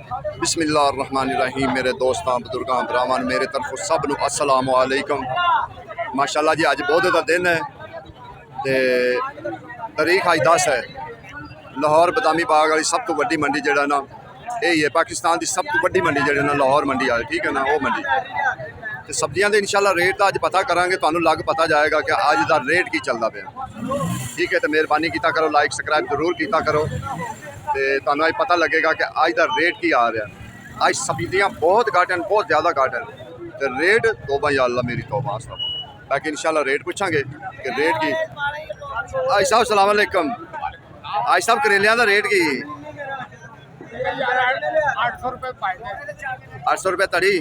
बिस्मिल्लाहिर्रहमानिर्रहीम। मेरे दोस्तों बुजुर्गों भरावां मेरे तरफ सब नूं अस्सलाम वालेकुम। माशाअल्लाह जी अज बहुत का दिन है ते तारीख अज 10 है। लाहौर बदामी बाग वाली सब तो वड्डी मंडी जिहड़ा ना यही है, पाकिस्तान की सब तो वड्डी मंडी जिहड़ी ना लाहौर मंडी है, ठीक है ना। वो मंडी तो सब्जियां दे इंशाअल्लाह रेट तो अज पता करांगे, तुहानूं लग पता जाएगा कि अज दा रेट की चलदा पिया, ठीक है। तो मेहरबानी कीता करो, लाइक सब्सक्राइब जरूर कीता करो तो तुहानूं अज पता लगेगा कि अज दा रेट की आ रहा। अज सब्जियां बहुत घट हैं, बहुत ज़्यादा घट हैं तो रेट तौबा या अल्लाह मेरी तौबा सब। बाकी इंशाअल्लाह रेट पूछांगे कि रेट की। आज साहब सलाम अलैकुम। आज साहब करेलियां दा रेट की 800 रुपये 800 रुपये तड़ी,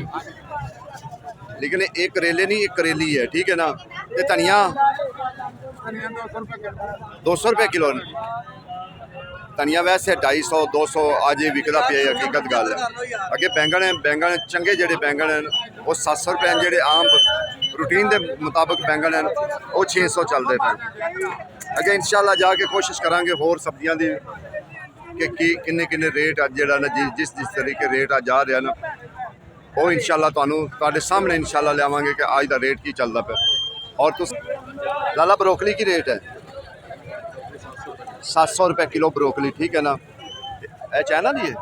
लेकिन एक करेले नहीं एक करेली है, ठीक है ना। ते धनिया 200 रुपये किलो। धनिया वैसे 250 200 अज विकदा पिया, हकीकत गल है। अगे बैंगन है, बैंगन चंगे जेडे बैंगन हैं वो 700 रुपये हैं, जेडे आम रूटीन के मुताबिक बैंगन हैं वो 600 चलते पे। अगे इंशाअल्लाह जाके कोशिश करांगे होर सब्जियां दी कि किन्ने किन्ने रेट अज जेड़ा ना जिस जिस तरीके रेट अज आ रहा ना वो इंशाअल्लाह तुहाडे सामने इंशाअल्लाह लियावांगे कि अज दा रेट की चलदा पे। और तुस लाला ब्रोकली की रेट है 700 रुपये किलो ब्रोकली, ठीक है ना। ए चाइना दी है,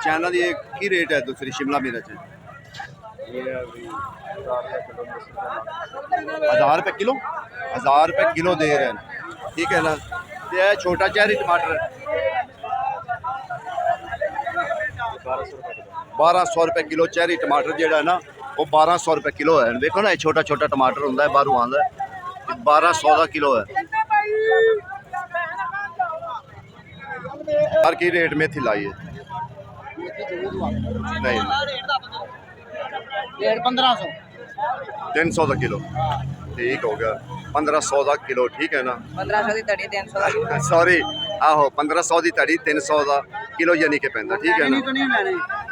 चाइना दी की रेट है। दूसरी शिमला मिर्च है 1000 रुपये किलो, 1000 रुपये किलो दे रहे हैं, ठीक है ना। तो यह छोटा चेरी टमाटर 1200 रुपये किलो। चेरी टमाटर जोड़ा है ना वो 1200 रुपये किलो है। देखो ना ये छोटा छोटा टमाटर होंगे, बाहरों आता है, 1200 का किलो है। हर की रेट मेथी लाई है नहीं 1500 300 का किलो, ठीक हो गया 1500 का किलो, ठीक है ना। 1500 की तड़ी 300 का किलो, सॉरी आहो 1500 की तड़ी 300 का किलो यानी कि पैंदा, ठीक है ना।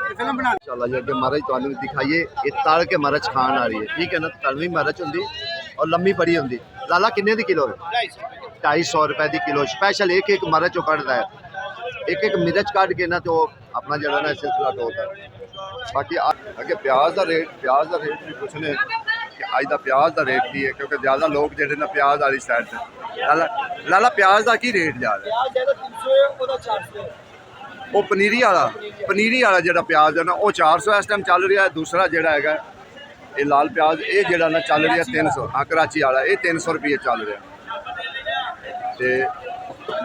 इंशाअल्लाह जी अगे मरच तुहानूं दिखाइए, ये तल के मरच खान आ रही है, ठीक है ना। तलवी मरच होंदी और लम्मी बड़ी होंदी। लाला किन्ने दी किलो है? 250 रुपए की किलो। स्पैशल एक एक मरच वो कटता है, एक एक मिर्च काट के ना तो अपना जरा ना सिलसिला तोड़ता है। बाकी अगे प्याज का रेट भी पूछने कि अज का प्याज का रेट की है, क्योंकि ज़्यादा लोग जोड़े ना प्याज वाली साइड से। लाला प्याज का की रेट जा रहा है? वो पनीरी वाला जो प्याज है ना वो 400 इस टाइम चल रहा है। दूसरा जोड़ा है ये लाल प्याज ये जोड़ा ना चल रहा है 300। हाँ कराची वाला ये 300 रुपये चल रहा है। तो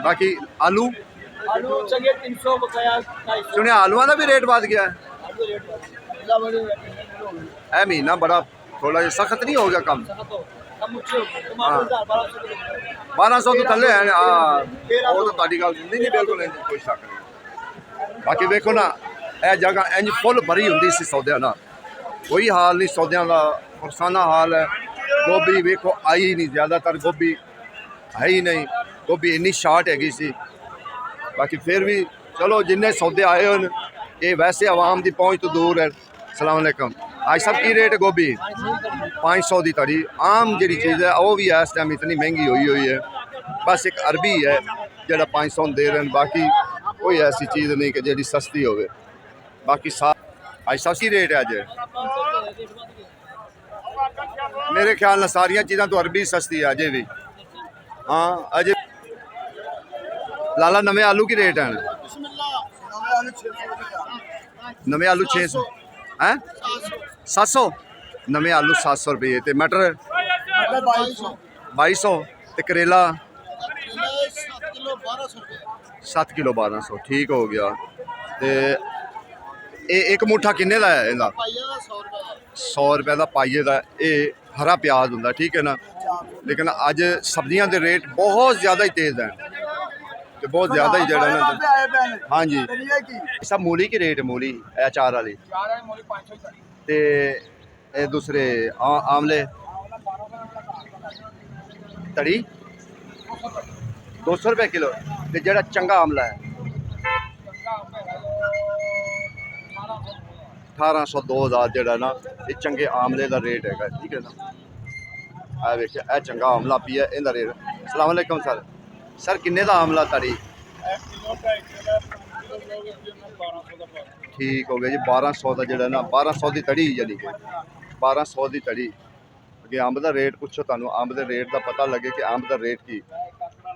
बाकी आलू सुने आलूआ का भी रेट बढ़ गया है। ए महीना बड़ा थोड़ा जहा सख्त नहीं हो गया कम? हाँ 1200 तो थले है। हाँ वो तो ताड़ी गल नहीं बिल्कुल कोई शक नहीं। बाकी देखो ना यह जगह इंज फुल भरी होंगी सी सौदे ना, कोई हाल नहीं सौदों का, फरसाना हाल है। गोभी वेखो आई नहीं, ज़्यादातर गोभी है ही नहीं, गोभी इन्नी शार्ट हैगी सी। बाकी फिर भी चलो जिन्ने सौदे आए हो ये वैसे आवाम की पहुँच तो दूर है। सलाम अलैकुम। आज सब की रेट गोभी 500 की तड़ी, आम जी चीज़ है वो भी है इस टाइम इतनी महंगी हुई है। बस एक अरबी है जोड़ा 500 दे रहे हैं, बाकी कोई ऐसी चीज़ नहीं कि जी सस्ती हो। बाकी आज सस्ती रेट है अज मेरे ख्याल न सारिया चीज़ा तो अरबी सस्ती है अजे भी। हाँ अजे लाला नवे आलू की रेट है? नवे आलू 600 हैं 700 नवे आलू 700 रुपये। तो मटर 2200 तो करेला 7 किलो 1200, ठीक हो गया। तो एक मुठा किन्ने का है? 100 रुपये का पाइए का ये हरा प्याज होंगे, ठीक है ना। लेकिन अज सब्जियां के रेट बहुत ज़्यादा ही तेज़ हैं, तो बहुत ज़्यादा ही जड़ा ना। हाँ जी सब मूली की रेट, मूली अचार वाली ते दूसरे आमले तड़ी 200 रुपये किलो। तो जड़ा चंगा आमला है 1800 2000 जड़ा ना ये चंगे आमले का रेट है, ठीक है ना। आ वेखिए ए चंगा आमला पिया इहदा रेट। अस्सलाम वालेकुम सर, सर किन्ने दा आमला ताड़ी? ठीक हो गया जी 1200 का जोड़ा ना 1200 की तड़ी यानी कि 1200 की तड़ी अगे अंब का रेट पुछो तुहानू अंब के रेट का पता लगे कि अंब का रेट की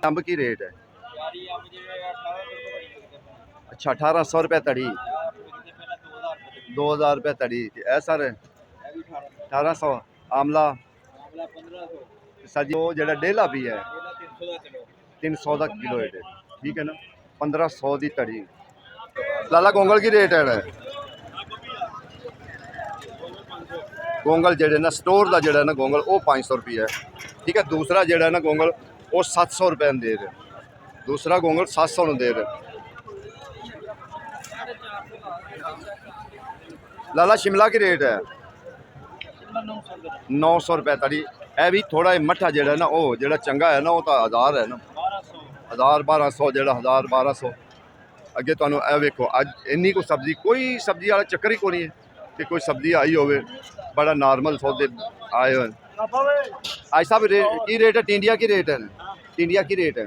अंब की रेट है। अच्छा 1800 रुपये तड़ी 2000 रुपये तड़ी है सर 1800 आमला सर जी वो जो डेला भी है 300 का किलो है ठीक है ना 1500 की तड़ी। लाला गोंगल की रेट है गोंगल जो ना स्टोर का जोड़ा ना गोंगल वो 500 रुपये है ठीक है। दूसरा जोड़ा ना गोंगल वो 700 रुपये दे रहे दूसरा गोंगल 700 दे रहे। लाला शिमला की रेट है 900 रुपये तड़ी है भी थोड़ा मट्ठा जोड़ा ना वो जो चंगा है ना वो तो 1000 है ना 1000 1200 जो 1000 1200 अगे तुहानू ए वेखो अज इन्नी को सब्जी कोई सब्जी वाला चक्कर ही कोई है कि कोई सब्जी आई होवे बड़ा नॉर्मल सौदे आए हुए आज साहब की रेट है टिंडिया की रेट है टिंडिया की रेट है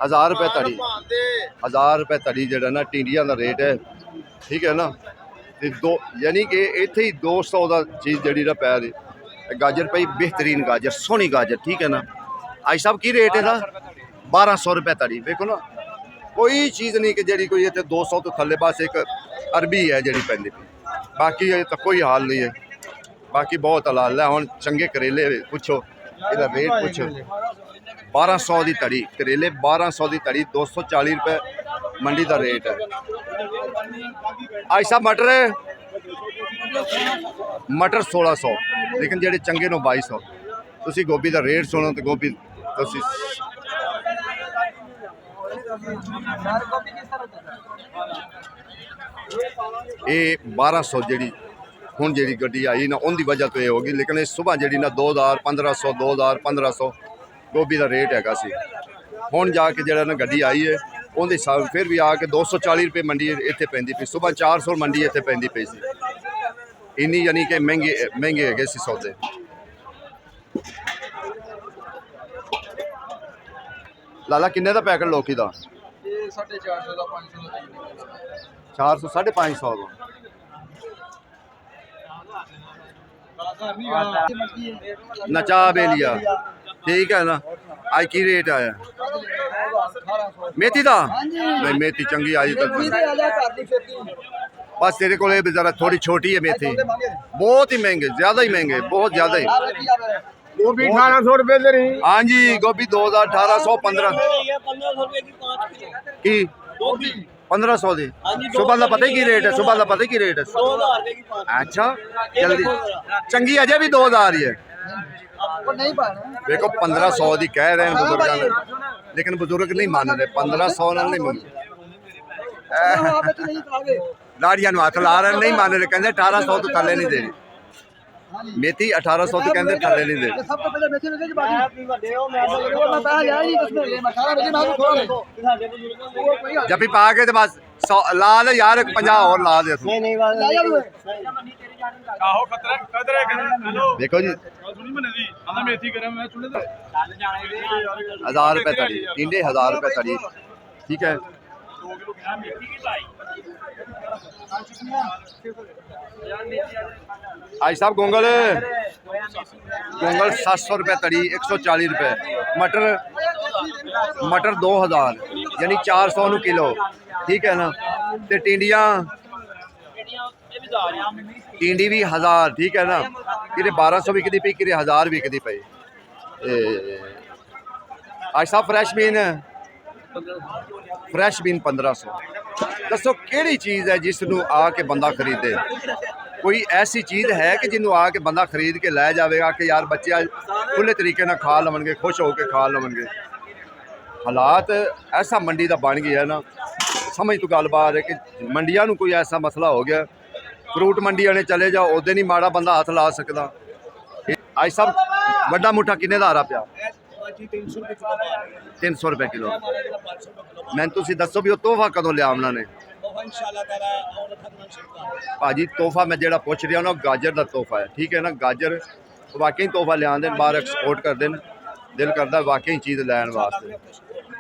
1000 रुपये तड़ी 1000 रुपये तड़ी जो ना टिंडिया का रेट है ठीक है ना ते दो यानी कि इत्थे ही 200 का चीज़ जी पै रही गाजर पई बेहतरीन गाजर सोहनी गाजर ठीक है ना आज साहब की रेट है ना 1200 रुपये तड़ी देखो ना कोई चीज़ नहीं कि जी कोई इतने 200 तो थले बस एक अरबी है जी पैंती बाकी तो कोई हाल नहीं है बाकी बहुत हलाल है। हम चंगे करेले पुछो इसका रेट पुछो 1200 की तड़ी करेले 1200 की तड़ी 240 रुपये मंडी का रेट है। आज साहब मटर 1600 लेकिन जेडे चंगे नो 2200 तुसी गोभी का रेट सुनो तो गोभी तुसी ये 1200 जी हूँ जी गड्डी आई ना उनकी वजह तो ये होगी लेकिन इस सुबह जी ना 2000 1500 2000 1500 गोभी का रेट हैगा सी हूँ जाके जरा ना गड्डी आई है उनके हिसाब फिर भी आके 240 रुपये मंडी इतने पैंती पई सुबह 400 मंडी इतने पैंती पई सी इन्नी यानी कि महंगे महंगे है सी सौदे। लाला किन्ने का पैकेट लौकी का 400 550 नचा बेलिया ठीक है ना आज की रेट आया मेथी का नहीं मेथी चंगी आई तो बस तेरे को जरा थोड़ी छोटी है मेथी बहुत ही महंगे ज्यादा ही महंगे बहुत ज्यादा ही गोभी 1800 रुपए दे रही। हाँ जी गोभी 2000 1800 1500 की 1500 दी सुबह का पता ही की रेट है सुबह का पता ही की रेट है 2000 अच्छा जल्दी चंगी अजय भी 2000 ही है देखो 1500 की कह रहे हैं बुजुर्ग ने लेकिन बुजुर्ग नहीं मान रहे 1500 नहीं मान लाड़िया हाथ ला रहे नहीं मान रहे कहते 1800 तो थले नहीं दे रही मेथी 1800 तो कहते थले नहीं दे जब भी पा के तो बस ला दे यार 50 और ला दे देखो जी 1000 रुपये तड़ी टिंडे 1000 रुपये तड़ी ठीक है। आज साहब गोंगल गोंगल 700 रुपये तड़ी 140 रुपये मटर 2000 यानी 400 नु किलो ठीक है ना ते टिंडिया टिंडी भी 1000 ठीक है ना कि 1200 बिकती पई कि 1000 बिकती पई। आज साहब फ्रैश बीन 1500 दसो केड़ी चीज़ है जिसनू आके बंदा खरीदे कोई ऐसी चीज़ है कि जिन्हों आके बंदा खरीद के लै जाएगा कि यार बच्चे आज खुले तरीके ना खा लवणगे खुश होकर खा लवणगे। हालात ऐसा मंडी का बन गया है ना समझ तो गल बात है कि मंडिया कोई ऐसा मसला हो गया फ्रूट मंडी आने चले जाओ उदे नहीं माड़ा बंदा हाथ ला सकता। आज सब वड्डा मुठा किन्ने दा आ रहा पिया 300 रुपये किलो मैं तुसी दसो भी वो तोहफा कदों लिया उन्होंने भाजी तोहफा मैं जेड़ा पुछ रहा ना गाजर का तोहफा है ठीक है ना गाजर वाकई तोहफा लिया बाहर एक्सपोर्ट कर देन दिल करता वाकई चीज़ लैन वास्ते।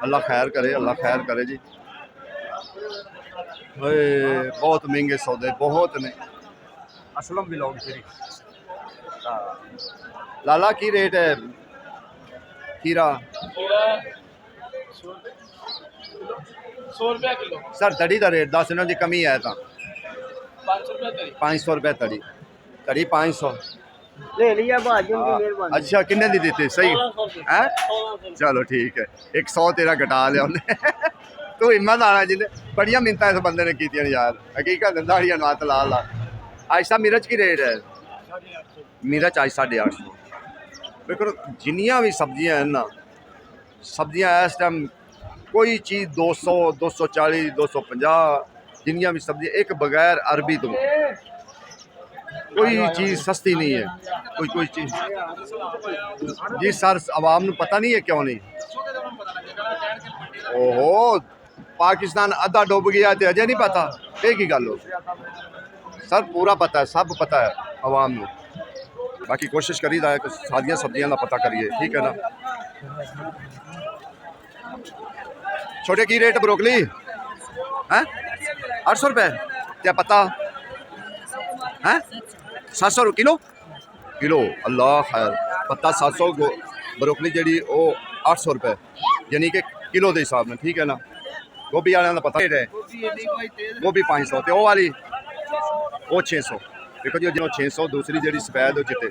अल्लाह खैर करे जी ਓਏ ਬਹੁਤ ਮਹਿੰਗੇ ਸੌਦੇ ਬਹੁਤ ਨੇ ਅਸਲਮ ਵੀ ਲੋग ਤੇਰੀ ਲਾਲਾ ਕੀ ਰੇਟ ਹੈ खीरा 100 रुपया किलो। सर तड़ी का रेट 10 इन्हों की कमी है तो 500 रुपया तरी। 500 रुपये तड़ी तड़ी 500 ले लिया भाजी उनकी मेहरबानी। अच्छा किन्ने दी देते सही है चलो ठीक है 100 तेरा घटा लिया उन्हें तू हिम्मत आना जिन्हें बड़िया मिन्नतां इस बंदे ने की यार हकीकत दाड़ियां नात ला ला आयशा मिर्च की रेट है मिर्च आज 850 देखो जिन्नियां भी सब्जियां हैं ना सब्जियां इस टाइम कोई चीज़ 200 240 250 जिन्नियां भी सब्जियां एक बगैर अरबी तो कोई चीज़ सस्ती नहीं है कोई चीज़ जी सर आवाम को पता नहीं है क्यों नहीं ओहो पाकिस्तान अद्धा डुब गया तो अजय नहीं पता ये की गल हो सर पूरा पता है सब पता है आवाम को बाकी कोशिश करी है कि सारिया सब्जियों का पता करिए ठीक है ना छोटे की रेट ब्रोकली हैं 800 रुपये क्या पता हैं 700 किलो किलो अल्लाह खैर पत्ता 700 ब्रोकली जी वो 800 रुपये यानी कि किलो के हिसाब में ठीक है ना गोभी वाले का पता है गोभी 500 तो वो वाली वो 600 देखो जी जो 600 दूसरी जी सफेद चिट्टे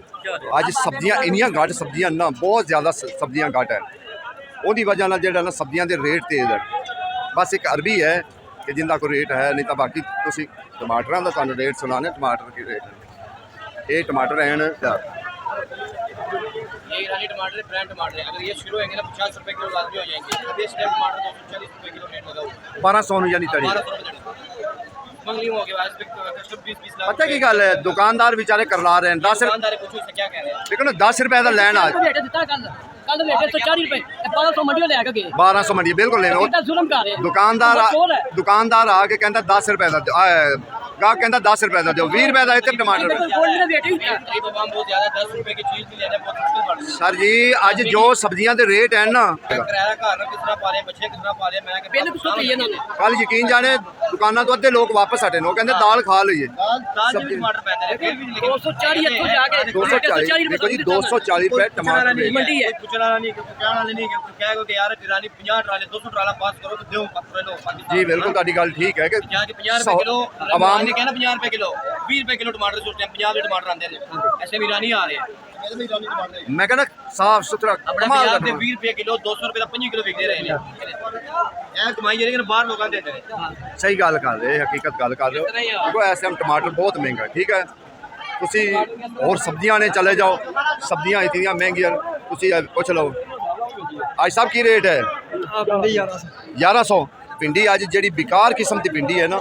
अज सब्जियां इन्नियां घट सब्जियां ना बहुत ज़्यादा सब्जियां घट है उसकी वजह ना जो सब्जियां के रेट तेज़ है बस एक अरबी है कि जिंदा कोई रेट है नहीं तो बाकी तुम टमाटर का तुम रेट सुनाने टमाटर की रेट ये टमाटर हैं ये ईरानी टमाटर है, ब्रांड टमाटर है। अगर ये शुरू होंगे ना 50 रुपए किलो लाजमी हो जाएंगे। अभी इस टाइम टमाटर 240 रुपए किलो रेट लगा हुआ है। 1200 यानी तड़ी 1200 रुपए मंगली हो गया आज तक 20 लाख। पता की गल है दुकानदार बेचारे करला रहे हैं 10 दुकानदार पूछो इससे क्या कह रहे हैं। देखो ना 10 रुपए का लैन आज कल रेट 140 रुपए 1200 मंडी ले गए 1200 मंडी बिल्कुल ले कितना जुल्म कर रहे हैं दुकानदार आके कहता 10 रुपए का गाहक कहता 10 रुपए का दो 20 रुपए का इतने टमाटर गोल्ड का रेट ही होता है गरीब आवाम बहुत ज्यादा 10 रुपए की चीज भी लेना बहुत मुश्किल पड़ रही है। सर जी अज जो सब्जियां के रेट है ना किराया घर ना कितना पा रहे हैं, बच्चे कितना पा रहे हैं, मैं बिल कुछ चाहिए ना कल यकीन जाने दुकानों तो अद्धे लोग वापस हटे ने कहते दाल खा लीजिए दाल में टमाटर पैदा है फिर भी लेकिन 240 इत्थों जाके 240 देखो जी 240 रुपए टमाटर में मंडी है पूछने वाला नहीं कहने वाले नहीं कहेगा कि यार ईरानी 50 ट्राले 200 ट्राला पास करो तो दो पूरे लो जी बिल्कुल ताड़ी गल ठीक है कि यहाँ के 50 रुपए किलो आवाम ने कहना 50 रुपए किलो 20 रुपए किलो टमाटर सोचते हैं 50 रुपए टमाटर आते हैं ऐसे भी ईरानी आ रहे हैं। मैं कहना साफ सुथरा अपने कमाल पंजाब करना। ਦੇ 20 रुपए किलो 200 रुपए ਦਾ 5 ਕਿਲੋ ਵਿਕਦੇ ਰਹੇ ਨੇ ਇਹ ਕਮਾਈ ਜਿਹੜੀ ਕਿ ਬਾਹਰ ਲੋਕਾਂ ਦੇ ਦਿੰਦੇ ਨੇ। सही गल कर रहे हकीकत गल कर रहे हो देखो इस टाइम टमाटर बहुत महंगा ठीक है तुसी और सब्जियां ने चले जाओ सब्जियां इतनी महंगियां तुसी पुछ लो आज सब की रेट है 1100 भिंडी अज जी बेकार किस्म की भिंडी है ना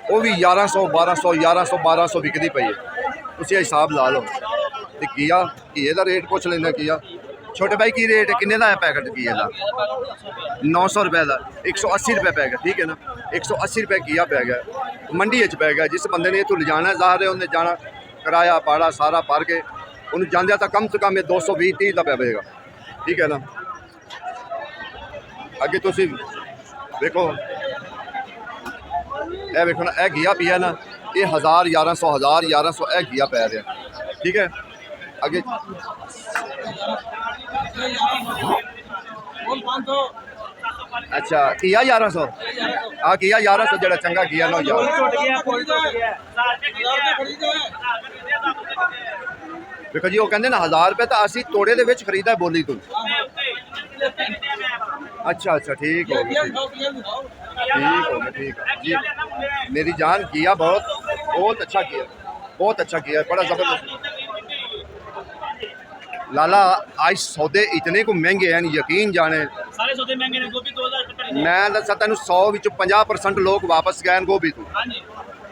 वो भी 1100 1200 1100 1200 बिकती पई है तुसी हिसाब ला लो ते घिया घिए का रेट पुछ लेना घिया छोटे भाई की रेट है किन्ने का है पैकेट घिए का 900 रुपए का 180 रुपए पै गया ठीक है ना 180 रुपए घिया पै गया मंडी पै गया जिस बंदे ने इतों ले जाना ज़ाहिर है उन्हें जाना किराया पाड़ा सारा भर के उन्हें जाने तो कम से कम 220-30 का पेगा ठीक है ना अगे तुसी देखो ए देखो ना यह घिया पिया ना ये 1000 1100 1000 1100 यह घिया पै रहा ठीक है अगे अच्छा घिया 1100 हाँ घिया 1100 जरा चंगा घिया ना देखो जी वो कहते ना 1000 रुपये तो असी तोड़े दे विच खरीदा बोली तू अच्छा अच्छा ठीक हो गया ठीक है जी मेरी जान किया बहुत अच्छा किया बड़ा ज़बरदस्त लाला आज सौदे इतने को महंगे हैं यकीन जाने सारे सौदे महंगे ने गोभी 2000 रुपए मैं दसा तेन 100 विच 50% लोग वापस गए गोभी तो हां जी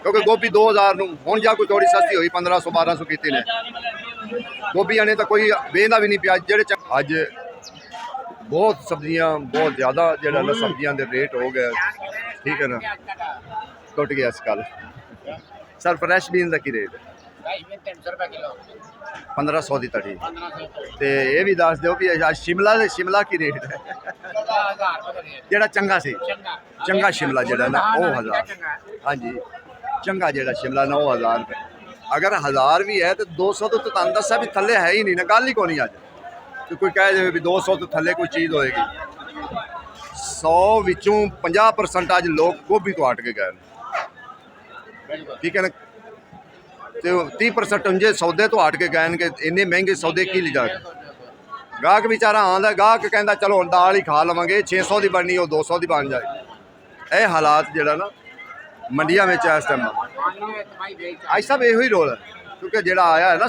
क्योंकि गोभी 2000 हूँ जा कोई थोड़ी सस्ती हुई 1500 1200 की ने गोभी आने तो कोई वेंदा भी नहीं पिया जेड़े अज बहुत सब्जियां बहुत ज़्यादा जो सब्जियां के रेट हो गए ठीक है ना टुट गया इस कल सर फ्रैश बीन का की रेट है 300 रुपए किलो 1500 ਦੀ ਤੜੀ 1500 ਤੇ ਇਹ ਵੀ ਦੱਸ ਦਿਓ ਵੀ ਅੱਜ ਸ਼ਿਮਲਾ ਕੀ ਰੇਟ ਹੈ 1000 रुपए ਜਿਹੜਾ ਚੰਗਾ ਸੀ चंगा ਚੰਗਾ ਸ਼ਿਮਲਾ ਜਿਹੜਾ ਨਾ ਉਹ 1000 ਹਾਂਜੀ ਚੰਗਾ ਜਿਹੜਾ ਸ਼ਿਮਲਾ ਨਾ ਉਹ 1000 ਰੁਪਏ ਅਗਰ 1000 ਵੀ ਹੈ ਤੇ 200 ਤੋਂ ਤੁਹਾਨੂੰ ਦੱਸਿਆ ਵੀ ਥੱਲੇ ਹੈ ਹੀ ਨਹੀਂ ਨਾ ਗੱਲ ਹੀ ਕੋਈ ਨਹੀਂ ਅੱਜ ਤੇ ਕੋਈ ਕਹਿ ਜਾਵੇ ਵੀ 200 ਤੋਂ ਥੱਲੇ ਕੋਈ ਚੀਜ਼ ਹੋਏਗੀ 100 ਵਿੱਚੋਂ 50% ਅੱਜ ਲੋਕ ਗੋਭੀ ਤੋਂ ਹਟ ਕੇ ਗਏ ਨੇ ਠੀਕ ਹੈ ਨਾ ਤੇ 30% ਉਂਝੇ ਸੌਦੇ ਤੋਂ ਹਟ ਕੇ ਗਏ ਨੇ ਕਿ ਇੰਨੇ ਮਹਿੰਗੇ ਸੌਦੇ ਕੀ ਲਿਜਾ ਗਾਹਕ ਵਿਚਾਰਾ ਆਉਂਦਾ ਗਾਹਕ ਕਹਿੰਦਾ ਚਲੋ ਹੁਣ ਦਾਲ ਹੀ ਖਾ ਲਵਾਂਗੇ 600 ਦੀ ਬਣਨੀ ਉਹ 200 ਦੀ ਬਣ ਜਾਏ ਇਹ ਹਾਲਾਤ ਜਿਹੜਾ ਨਾ ਮੰਡੀਆਂ ਵਿੱਚ ਇਸ ਟਾਈਮ ਅੱਜ ਸਭ ਇਹੋ ਹੀ ਰੋਲ ਹੈ ਕਿਉਂਕਿ ਜਿਹੜਾ ਆਇਆ ਹੈ ਨਾ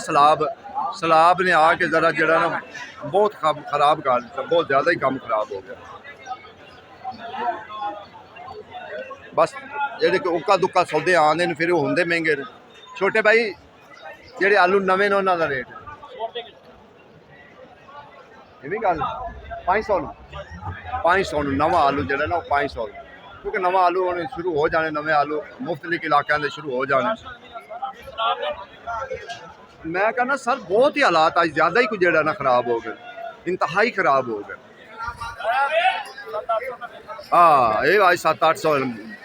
ਸਲਾਬ ਨੇ ਆ ਕੇ ਜ਼ਰਾ ਜਿਹੜਾ ਨਾ ਬਹੁਤ ਖਰਾਬ ਕਰ ਦਿੱਤਾ ਬਹੁਤ ਜ਼ਿਆਦਾ ਹੀ ਕੰਮ ਖਰਾਬ ਹੋ ਗਿਆ ਬਸ ਜਿਹੜੇ ਕਿ ਉੱਕਾ ਦੁੱਕਾ ਸੌਦੇ ਆਉਂਦੇ ਨੇ ਫਿਰ ਉਹ ਹੁੰਦੇ ਮਹਿੰਗੇ ਨੇ ਛੋਟੇ ਭਾਈ ਜਿਹੜੇ ਆਲੂ ਨਵੇਂ ਨੇ ਉਹਨਾਂ ਦਾ ਰੇਟ ਇਹ ਵੀ ਗੱਲ 500 ਨੂੰ ਨਵਾਂ ਆਲੂ ਜਿਹੜਾ ਨਾ ਉਹ 500 ਕਿਉਂਕਿ ਨਵਾਂ ਆਲੂ ਹੁਣ ਸ਼ੁਰੂ ਹੋ ਜਾਣੇ ਨਵੇਂ ਆਲੂ ਮੁਖਤਲਿਫ ਇਲਾਕਿਆਂ ਦੇ ਸ਼ੁਰੂ ਹੋ ਜਾਣੇ ਮੈਂ ਕਹਿੰਦਾ ਸਰ ਬਹੁਤ ਹੀ ਹਾਲਾਤ ਅੱਜ ਜ਼ਿਆਦਾ ਹੀ ਕੁਝ ਜਿਹੜਾ ਨਾ ਖਰਾਬ ਹੋ ਗਏ ਇੰਤਹਾਈ ਖਰਾਬ ਹੋ ਗਏ ਹਾਂ ਇਹ ਅੱਜ 700-800